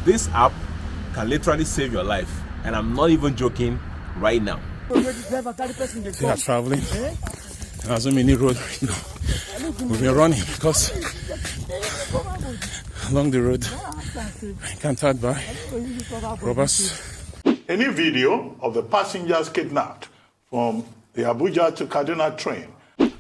This app can literally save your life, and I'm not even joking right now. They are traveling. There's so many roads. We've been running because along the road encountered by robbers. Any video of the passengers kidnapped from the Abuja to Kaduna train.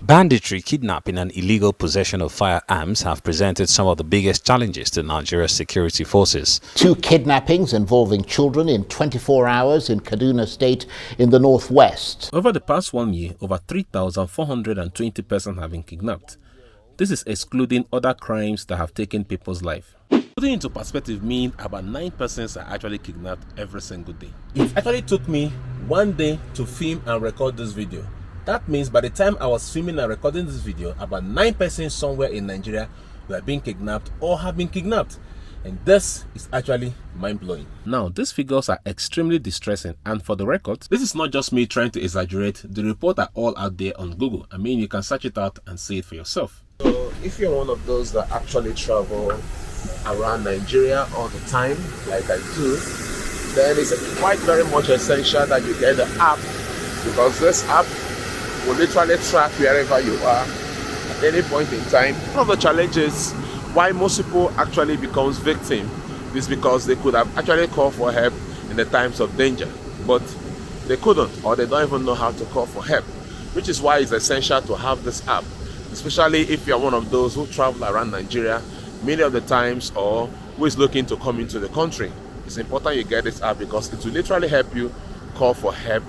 Banditry, kidnapping and illegal possession of firearms have presented some of the biggest challenges to Nigeria's security forces. 2 kidnappings involving children in 24 hours in Ondo State in the northwest. Over the past 1 year, over 3,420 persons have been kidnapped. This is excluding other crimes that have taken people's life. Putting into perspective means about 9 persons are actually kidnapped every single day. It actually took me 1 day to film and record this video. That means by the time I was filming and recording this video, about 9 persons somewhere in Nigeria were being kidnapped or have been kidnapped. And this is actually mind-blowing. Now, these figures are extremely distressing, and for the record, this is not just me trying to exaggerate. The reports are all out there on Google. I mean, you can search it out and see it for yourself. So if you're one of those that actually travel around Nigeria all the time, like I do, then it's quite very much essential that you get the app, because this app will literally track wherever you are at any point in time. One of the challenges why most people actually becomes victim is because they could have actually called for help in the times of danger, but they couldn't, or they don't even know how to call for help, which is why it's essential to have this app, especially if you're one of those who travel around Nigeria many of the times, or who is looking to come into the country. It's important you get this app because it will literally help you call for help,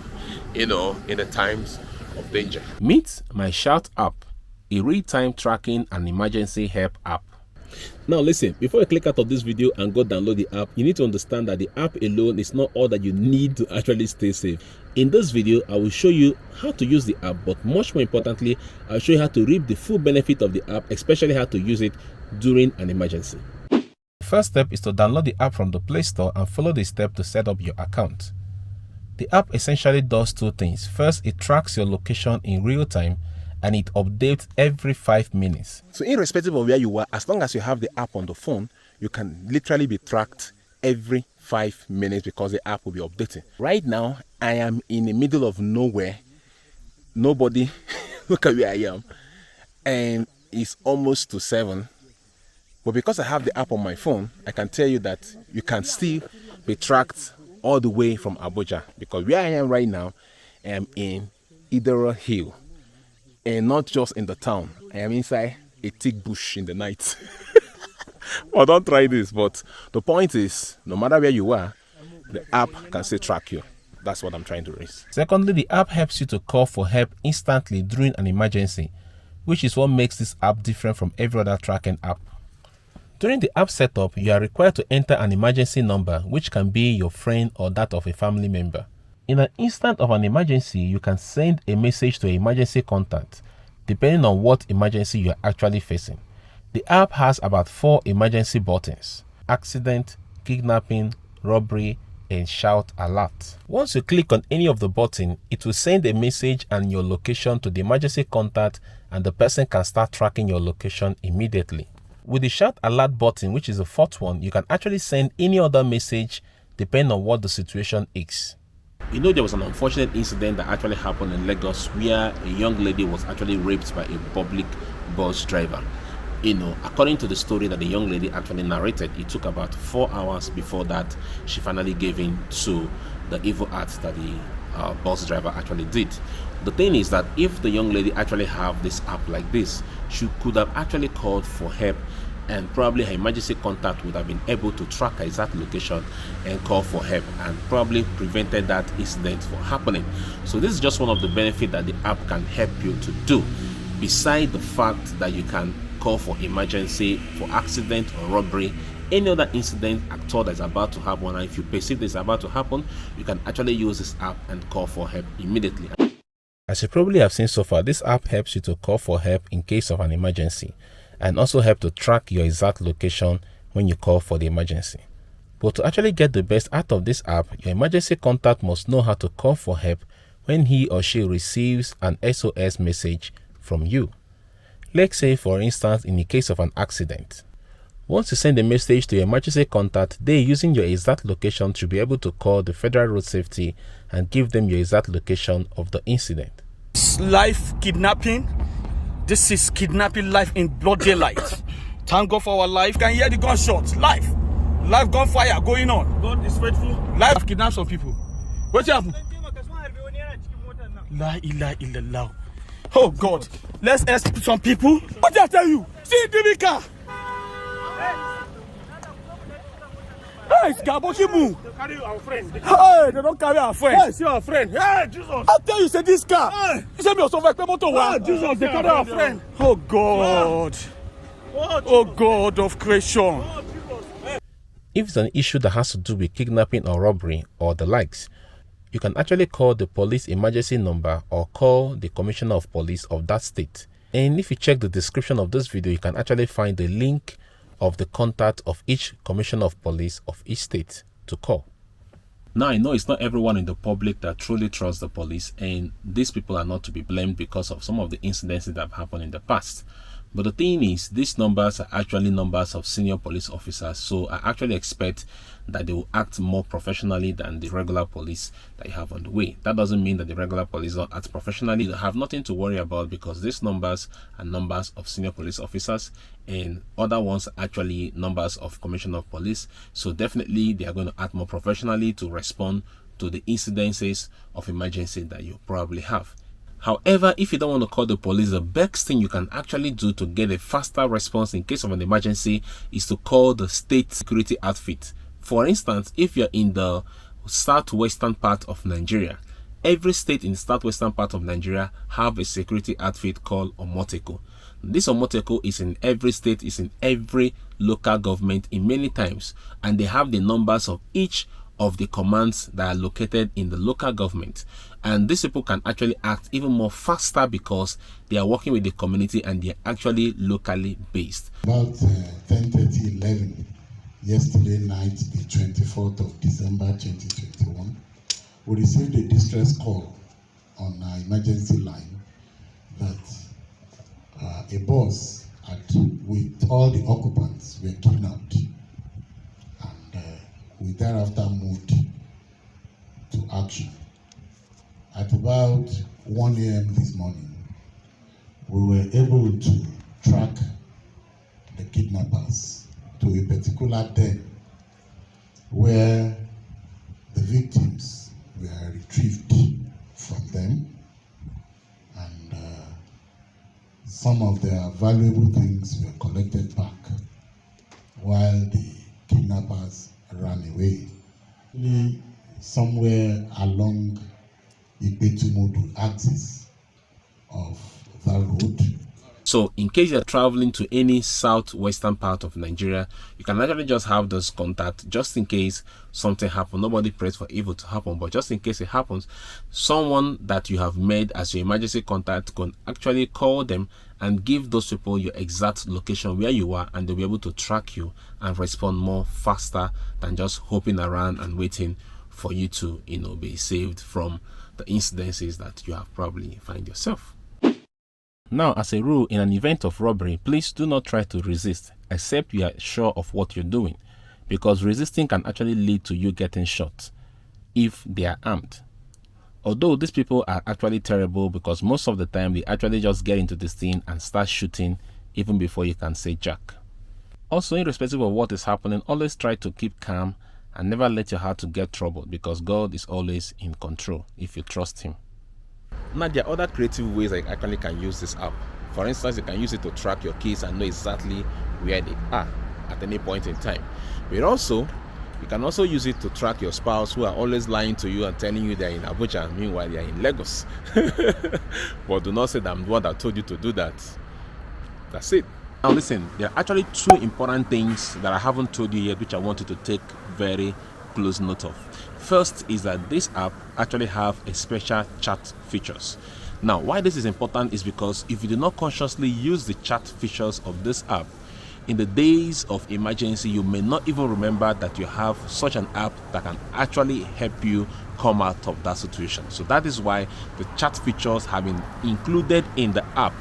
in the times of danger. Meet my Shout app, a real-time tracking and emergency help app. Now listen, before you click out of this video and go download the app, you need to understand that the app alone is not all that you need to actually stay safe. In this video, I will show you how to use the app, but much more importantly, I'll show you how to reap the full benefit of the app, especially how to use it during an emergency. The first step is to download the app from the Play Store and follow the step to set up your account. The app essentially does 2 things. First, it tracks your location in real time, and it updates every 5 minutes. So irrespective of where you are, as long as you have the app on the phone, you can literally be tracked every 5 minutes because the app will be updating. Right now, I am in the middle of nowhere. Nobody, look at where I am. And it's almost to 7. But because I have the app on my phone, I can tell you that you can still be tracked all the way from Abuja, because where I am right now, I am in Idora Hill, and not just in the town. I am inside a thick bush in the night. Well, don't try this, but the point is, no matter where you are, the app can still track you. That's what I'm trying to raise. Secondly, the app helps you to call for help instantly during an emergency, which is what makes this app different from every other tracking app. During the app setup, you are required to enter an emergency number, which can be your friend or that of a family member. In an instant of an emergency, you can send a message to an emergency contact, depending on what emergency you are actually facing. The app has about 4 emergency buttons: accident, kidnapping, robbery, and shout alert. Once you click on any of the buttons, it will send a message and your location to the emergency contact, and the person can start tracking your location immediately. With the shout alert button, which is the 4th one, you can actually send any other message depending on what the situation is. There was an unfortunate incident that actually happened in Lagos where a young lady was actually raped by a public bus driver. According to the story that the young lady actually narrated, it took about 4 hours before that she finally gave in to the evil acts that the bus driver actually did. The thing is that if the young lady actually have this app like this, she could have actually called for help, and probably her emergency contact would have been able to track her exact location and call for help, and probably prevented that incident from happening. So this is just one of the benefits that the app can help you to do, beside the fact that you can call for emergency, for accident or robbery, any other incident at all that's about to happen. And if you perceive this about to happen, you can actually use this app and call for help immediately. As you probably have seen so far, this app helps you to call for help in case of an emergency, and also help to track your exact location when you call for the emergency. But to actually get the best out of this app, your emergency contact must know how to call for help when he or she receives an SOS message from you. Let's say, for instance, in the case of an accident, Once you send a message to your emergency contact, they, using your exact location, should be able to call the Federal Road Safety and give them your exact location of the incident. Life kidnapping. This is kidnapping life in broad daylight. Thank God for our life. Can hear the gunshots. Life gunfire going on. God is faithful. Life have kidnapped some people. What happened? La ilaha illallah. Oh God. Let's ask some people. What did I tell you? See the car. Hey, it's Gabokimu. They carry our friend. Hey, they don't carry our friend. Hey, see our friend. Hey, Jesus. I tell you, say this car. Hey. You say me also like motor. Hey, Jesus, they carry our friend. Oh God. Oh God of creation. If it's an issue that has to do with kidnapping or robbery or the likes, you can actually call the police emergency number or call the commissioner of police of that state. And if you check the description of this video, you can actually find the link of the contact of each commissioner of police of each state to call. Now, I know it's not everyone in the public that truly trusts the police, and these people are not to be blamed because of some of the incidents that have happened in the past. But the thing is, these numbers are actually numbers of senior police officers, so I actually expect that they will act more professionally than the regular police that you have on the way. That doesn't mean that the regular police don't act professionally. They have nothing to worry about because these numbers are numbers of senior police officers and other ones are actually numbers of commissioner of police. So definitely they are going to act more professionally to respond to the incidences of emergency that you probably have. However, if you don't want to call the police, the best thing you can actually do to get a faster response in case of an emergency is to call the state security outfit. For instance, if you're in the southwestern part of Nigeria, every state in the southwestern part of Nigeria have a security outfit called Amotekun. This Amotekun is in every state, is in every local government in many times, and they have the numbers of each of the commands that are located in the local government, and these people can actually act even more faster because they are working with the community and they are actually locally based. About 10:30, 11 yesterday night, the 24th of December 2021, we received a distress call on our emergency line that a bus with all the occupants were kidnapped. We thereafter moved to action. At about 1 a.m. this morning, we were able to track the kidnappers to a particular den where the victims were retrieved from them, and some of their valuable things were collected back while the kidnappers ran away. Somewhere along the Betumodu axis of that road. So in case you're traveling to any southwestern part of Nigeria, you can actually just have those contacts just in case something happens. Nobody prays for evil to happen, but just in case it happens, someone that you have made as your emergency contact can actually call them and give those people your exact location where you are, and they'll be able to track you and respond more faster than just hoping around and waiting for you to, be saved from the incidences that you have probably find yourself. Now, as a rule, in an event of robbery, please do not try to resist except you are sure of what you're doing, because resisting can actually lead to you getting shot if they are armed. Although these people are actually terrible, because most of the time they actually just get into this thing and start shooting even before you can say jack. Also, irrespective of what is happening, always try to keep calm and never let your heart to get troubled, because God is always in control if you trust him. Now, there are other creative ways that you actually can use this app. For instance, you can use it to track your kids and know exactly where they are at any point in time. But you can also use it to track your spouse who are always lying to you and telling you they're in Abuja, and meanwhile they're in Lagos. But do not say that I'm the one that told you to do that. That's it. Now listen, there are actually two important things that I haven't told you yet, which I want you to take very close note of. First is that this app actually have a special chat features. Now, why this is important is because if you do not consciously use the chat features of this app, in the days of emergency, you may not even remember that you have such an app that can actually help you come out of that situation. So that is why the chat features have been included in the app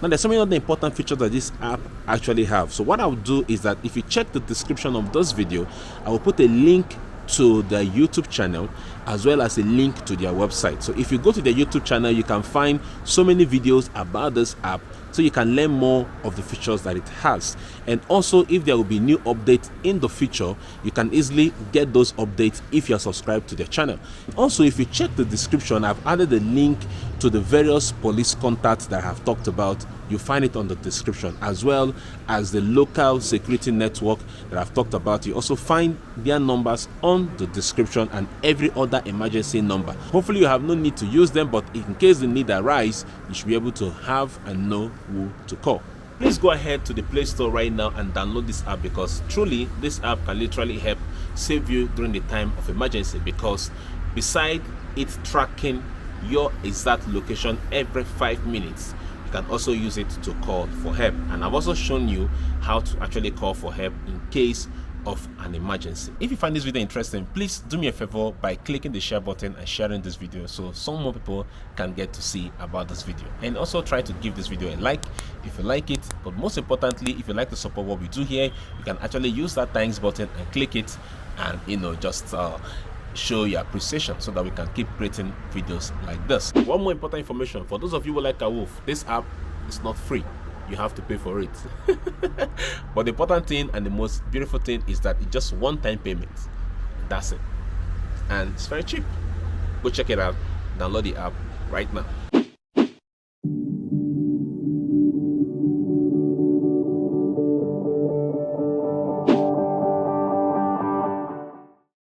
Now there's so many other important features that this app actually have. So what I'll do is that if you check the description of this video, I will put a link to their YouTube channel as well as a link to their website. So if you go to their YouTube channel, you can find so many videos about this app, so you can learn more of the features that it has. And also, if there will be new updates in the future, you can easily get those updates if you're subscribed to their channel. Also, if you check the description, I've added a link to the various police contacts that I have talked about. You find it on the description, as well as the local security network that I've talked about. You also find their numbers on the description and every other emergency number. Hopefully you have no need to use them, but in case the need arises, you should be able to have and know who to call. Please go ahead to the Play Store right now and download this app, because truly this app can literally help save you during the time of emergency, because beside it tracking your exact location every 5 minutes, you can also use it to call for help. And I've also shown you how to actually call for help in case of an emergency. If you find this video interesting, please do me a favor by clicking the share button and sharing this video so some more people can get to see about this video. And also try to give this video a like if you like it, but most importantly, if you like to support what we do here, you can actually use that thanks button and click it, and just show your appreciation so that we can keep creating videos like this. One more important information for those of you who like Awoof: this app is not free. You have to pay for it. But the important thing and the most beautiful thing is that it's just one-time payment. That's it, and it's very cheap. Go check it out. Download the app right now.